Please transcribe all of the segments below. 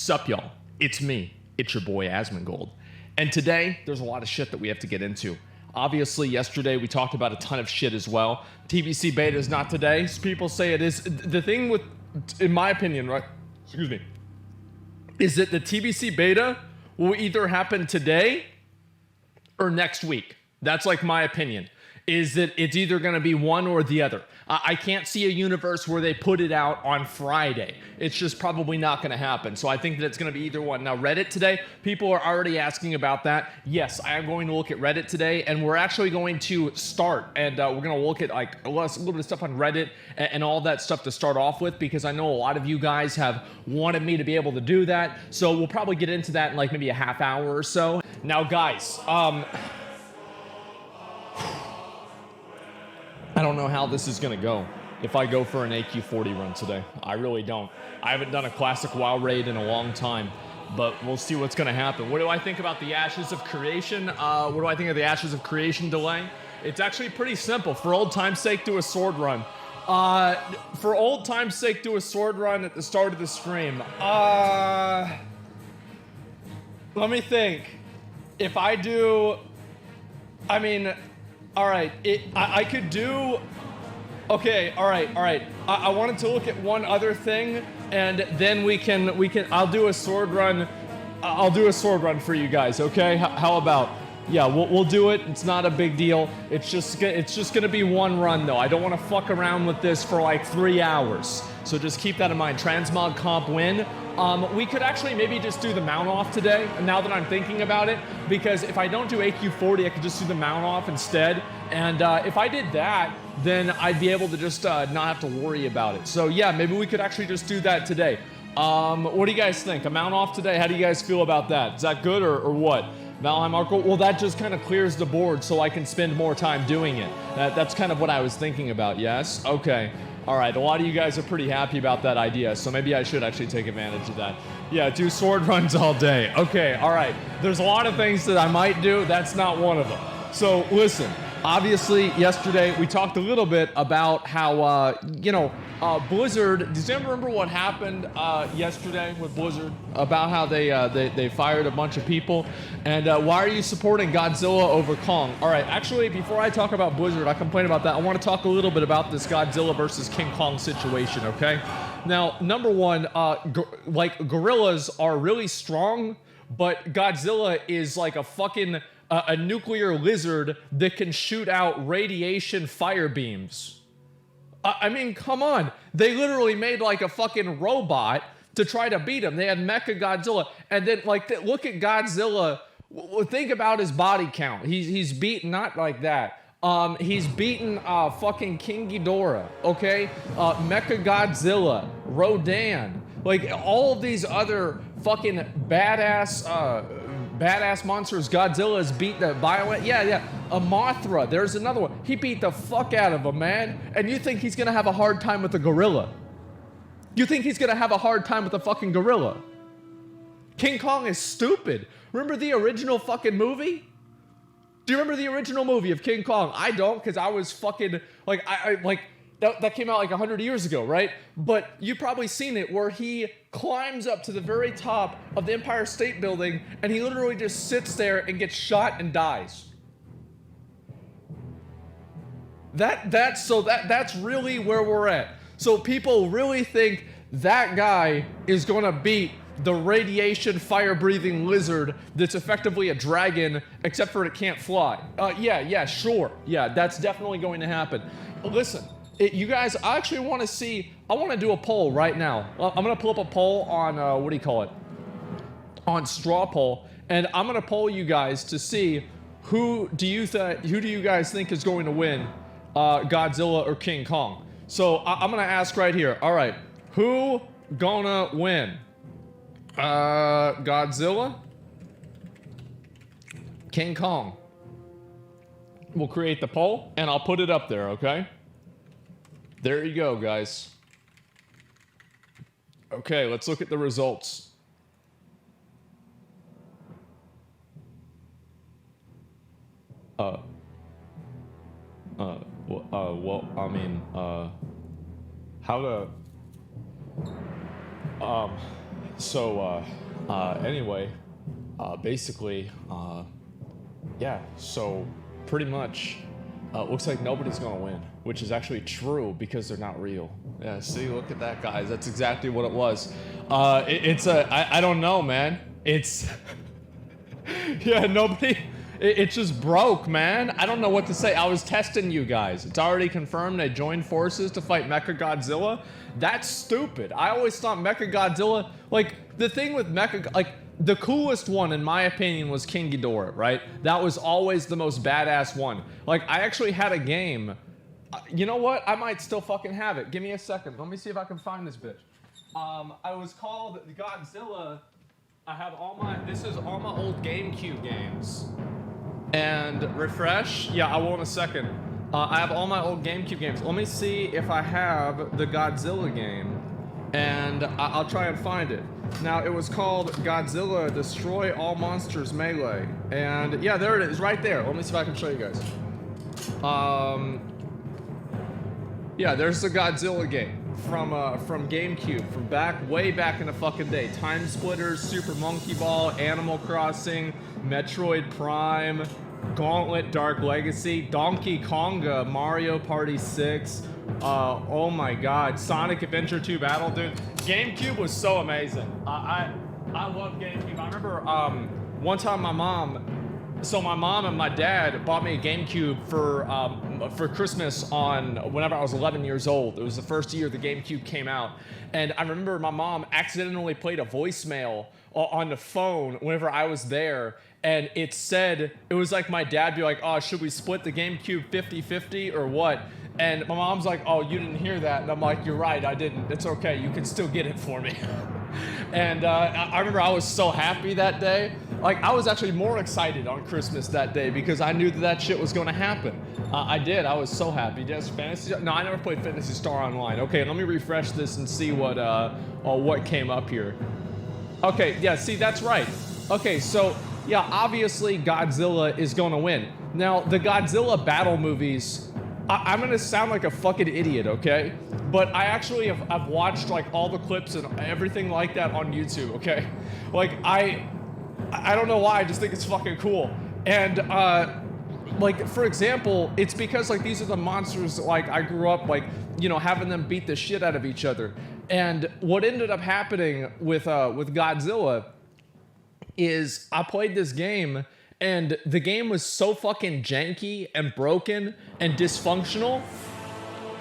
Sup, y'all? It's me. It's your boy, Asmongold. And today, there's a lot of shit that we have to get into. Obviously, yesterday, we talked about a ton of shit as well. TBC beta is not today. People say it is. The thing with, in my opinion, right? Excuse me. Is that the TBC beta will either happen today or next week. That's like my opinion. Is that it's either going to be one or the other. I can't see a universe where they put it out on Friday. It's just probably not going to happen. So I think that it's going to be either one. Now, Reddit today, people are already asking about that. Yes, I am going to look at Reddit today, and we're actually going to start, and we're going to look at like a little bit of stuff on Reddit and all that stuff to start off with, because I know a lot of you guys have wanted me to be able to do that. So we'll probably get into that in like maybe a half hour or so. Now, guys, I don't know how this is going to go if I go for an AQ40 run today. I really don't. I haven't done a classic WoW raid in a long time, but we'll see what's going to happen. What do I think about the Ashes of Creation? What do I think of the Ashes of Creation delay? It's actually pretty simple. For old time's sake, do a sword run. For old time's sake, do a sword run at the start of the stream. Let me think. If I do, I mean, all right, I could do, okay, all right. I wanted to look at one other thing, and then I'll do a sword run. I'll do a sword run for you guys, okay? How about, yeah, we'll do it. It's not a big deal. It's just gonna be one run though. I don't want to fuck around with this for like 3 hours. So just keep that in mind. Transmog comp win. We could actually maybe just do the mount off today, now that I'm thinking about it, because if I don't do AQ40, I could just do the mount off instead. And if I did that, then I'd be able to just not have to worry about it. So yeah, maybe we could actually just do that today. What do you guys think? A mount off today? How do you guys feel about that? Is that good or what? Valheim Arco? Well, that just kind of clears the board so I can spend more time doing it. That's kind of what I was thinking about, yes? Okay. All right, a lot of you guys are pretty happy about that idea, so maybe I should actually take advantage of that. Yeah, do sword runs all day. Okay, all right. There's a lot of things that I might do. That's not one of them. So listen, obviously yesterday we talked a little bit about how, Blizzard, does anyone remember what happened yesterday with Blizzard? About how they fired a bunch of people? And why are you supporting Godzilla over Kong? All right, actually, before I talk about Blizzard, I complain about that. I want to talk a little bit about this Godzilla versus King Kong situation, okay? Now, number one, gorillas are really strong, but Godzilla is like a fucking a nuclear lizard that can shoot out radiation fire beams. I mean, come on. They literally made like a fucking robot to try to beat him. They had Mecha Godzilla, and then look at Godzilla. Think about his body count. He's beaten, not like that. He's beaten fucking King Ghidorah, okay? Mecha Godzilla, Rodan, like all of these other fucking badass monsters. Godzilla's beat the Biolet. Yeah. A Mothra. There's another one. He beat the fuck out of him, man. And you think he's gonna have a hard time with a gorilla? You think he's gonna have a hard time with a fucking gorilla? King Kong is stupid. Remember the original fucking movie? Do you remember the original movie of King Kong? I don't, because I was fucking, that came out like 100 years ago, right? But you've probably seen it where he climbs up to the very top of the Empire State Building and he literally just sits there and gets shot and dies. That's really where we're at. So people really think that guy is gonna beat the radiation fire-breathing lizard that's effectively a dragon, except for it can't fly. Yeah, sure. Yeah, that's definitely going to happen. Listen, you guys, I actually want to see, I want to do a poll right now. I'm going to pull up a poll on, what do you call it? On Straw Poll, and I'm going to poll you guys to see who do you guys think is going to win, Godzilla or King Kong? So I'm going to ask right here. All right, who gonna win? Godzilla? King Kong? We'll create the poll and I'll put it up there, okay? There you go, guys. Okay, let's look at the results. Well, I mean, how to, So, anyway, basically, yeah, so pretty much, looks like nobody's gonna win, which is actually true because they're not real. Yeah, see, look at that, guys. That's exactly what it was. I don't know, man. It's, yeah, nobody, it just broke, man. I don't know what to say. I was testing you guys. It's already confirmed they joined forces to fight Mechagodzilla. That's stupid. I always thought Mechagodzilla, like, the thing with like, the coolest one, in my opinion, was King Ghidorah, right? That was always the most badass one. Like, I actually had a game. You know what? I might still fucking have it. Give me a second. Let me see if I can find this bitch. I was called Godzilla. I have this is all my old GameCube games. And refresh. Yeah, I will in a second. I have all my old GameCube games. Let me see if I have the Godzilla game. And I'll try and find it. Now, it was called Godzilla Destroy All Monsters Melee. And yeah, there it is, right there. Let me see if I can show you guys. Yeah, there's the Godzilla game from GameCube, from way back in the fucking day. Time Splitters, Super Monkey Ball, Animal Crossing, Metroid Prime, Gauntlet, Dark Legacy, Donkey Konga, Mario Party 6. Oh my God, Sonic Adventure 2 Battle, dude. GameCube was so amazing. I love GameCube. I remember one time my mom and my dad bought me a GameCube for Christmas whenever I was 11 years old. It was the first year the GameCube came out. And I remember my mom accidentally played a voicemail on the phone whenever I was there. And it was like my dad be like, oh, should we split the GameCube 50-50 or what? And my mom's like, oh, you didn't hear that. And I'm like, you're right, I didn't. It's okay, you can still get it for me. And I remember I was so happy that day. Like, I was actually more excited on Christmas that day because I knew that shit was gonna happen. I did, I was so happy. Yes, Fantasy, no, I never played Phantasy Star Online. Okay, let me refresh this and see what came up here. Okay, yeah, see, that's right. Okay, so, yeah, obviously Godzilla is gonna win. Now, the Godzilla battle movies, I'm gonna sound like a fucking idiot, okay? But I actually I've watched like all the clips and everything like that on YouTube, okay? Like I don't know why, I just think it's fucking cool. And like, for example, it's because like these are the monsters that, like, I grew up like, you know, having them beat the shit out of each other. And what ended up happening with Godzilla is I played this game and the game was so fucking janky and broken and dysfunctional.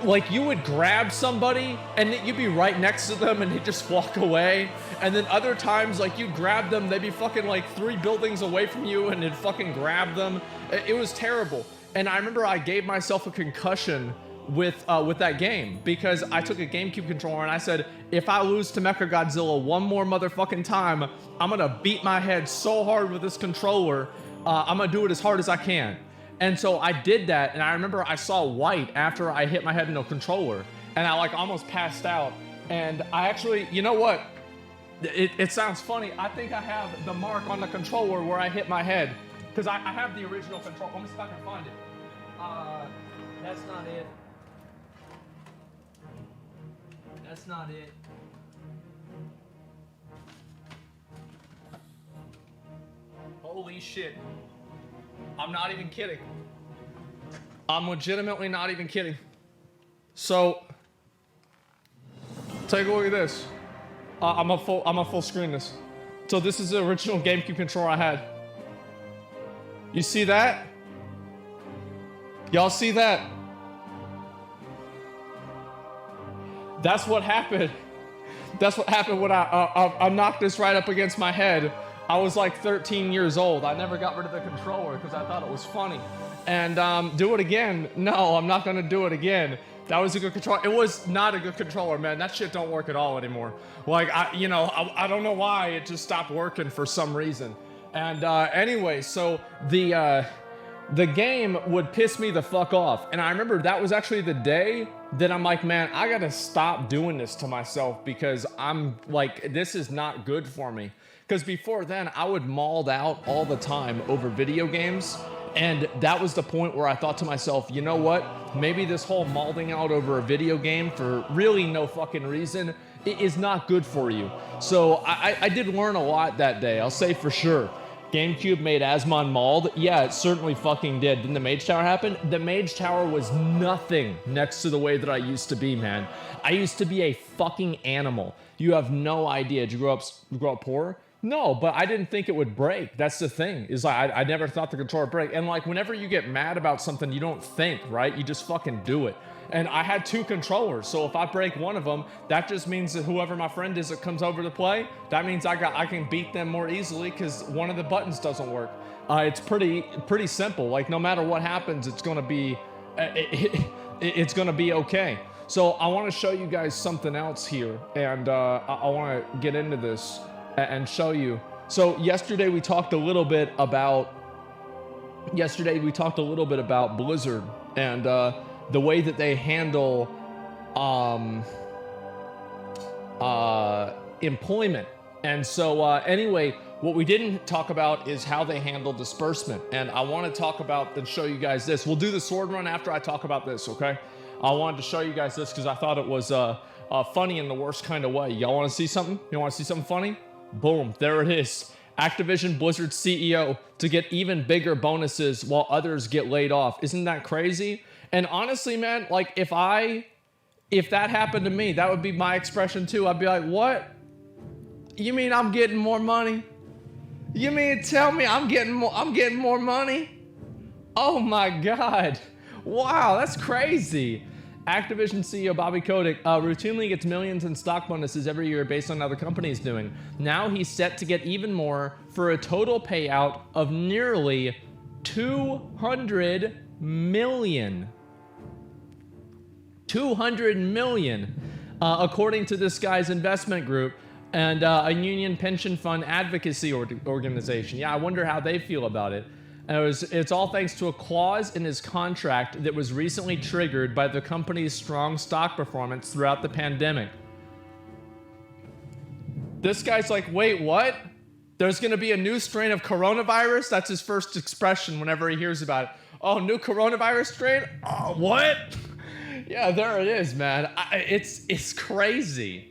Like, you would grab somebody and you'd be right next to them and they'd just walk away. And then other times, like, you'd grab them, they'd be fucking like 3 buildings away from you and you'd fucking grab them. It was terrible. And I remember I gave myself a concussion with that game because I took a GameCube controller and I said, if I lose to Mechagodzilla one more motherfucking time, I'm gonna beat my head so hard with this controller. I'm gonna do it as hard as I can. And so I did that, and I remember I saw white after I hit my head in the controller, and I like almost passed out. And I actually, you know what? It sounds funny. I think I have the mark on the controller where I hit my head, because I have the original controller. Let me see if I can find it. That's not it. That's not it. Holy shit. I'm not even kidding. I'm legitimately not even kidding. So, take a look at this. I'm a full screen this. So this is the original GameCube controller I had. You see that? Y'all see that? That's what happened. That's what happened when I knocked this right up against my head. I was like 13 years old. I never got rid of the controller because I thought it was funny. And do it again? No, I'm not gonna do it again. That was a good controller. It was not a good controller, man. That shit don't work at all anymore. Like, I don't know why it just stopped working for some reason. And anyway, so the game would piss me the fuck off. And I remember that was actually the day that I'm like, man, I gotta stop doing this to myself because I'm like, this is not good for me. Because before then, I would mauled out all the time over video games. And that was the point where I thought to myself, you know what? Maybe this whole mauling out over a video game for really no fucking reason is not good for you. So I did learn a lot that day, I'll say for sure. GameCube made Asmongold. Yeah, it certainly fucking did. Didn't the Mage Tower happen? The Mage Tower was nothing next to the way that I used to be, man. I used to be a fucking animal. You have no idea. Did you grow up poor? No, but I didn't think it would break. That's the thing. Is like I never thought the controller would break. And like whenever you get mad about something, you don't think, right? You just fucking do it. And I had 2 controllers, so if I break one of them, that just means that whoever my friend is that comes over to play, that means I can beat them more easily because one of the buttons doesn't work. It's pretty simple. Like no matter what happens, it's gonna be it's gonna be okay. So I want to show you guys something else here, and I want to get into this and show you. So yesterday we talked a little bit about Blizzard and the way that they handle employment. And so anyway, what we didn't talk about is how they handle disbursement. And I want to talk about and show you guys this. We'll do the sword run after I talk about this, okay? I wanted to show you guys this because I thought it was funny in the worst kind of way. Y'all want to see something? You want to see something funny? Boom, there it is. Activision Blizzard CEO to get even bigger bonuses while others get laid off. Isn't that crazy? And honestly, man, like if that happened to me, that would be my expression too. I'd be like, what? You mean I'm getting more money? You mean tell me I'm getting more money? Oh my God. Wow, that's crazy. Activision CEO Bobby Kotick routinely gets millions in stock bonuses every year based on how the company is doing. Now he's set to get even more for a total payout of nearly 200 million. 200 million, according to this guy's investment group and a union pension fund advocacy organization. Yeah, I wonder how they feel about it. And it's all thanks to a clause in his contract that was recently triggered by the company's strong stock performance throughout the pandemic. This guy's like, wait, what? There's gonna be a new strain of coronavirus? That's his first expression whenever he hears about it. Oh, new coronavirus strain? Oh, what? Yeah, there it is, man. It's crazy.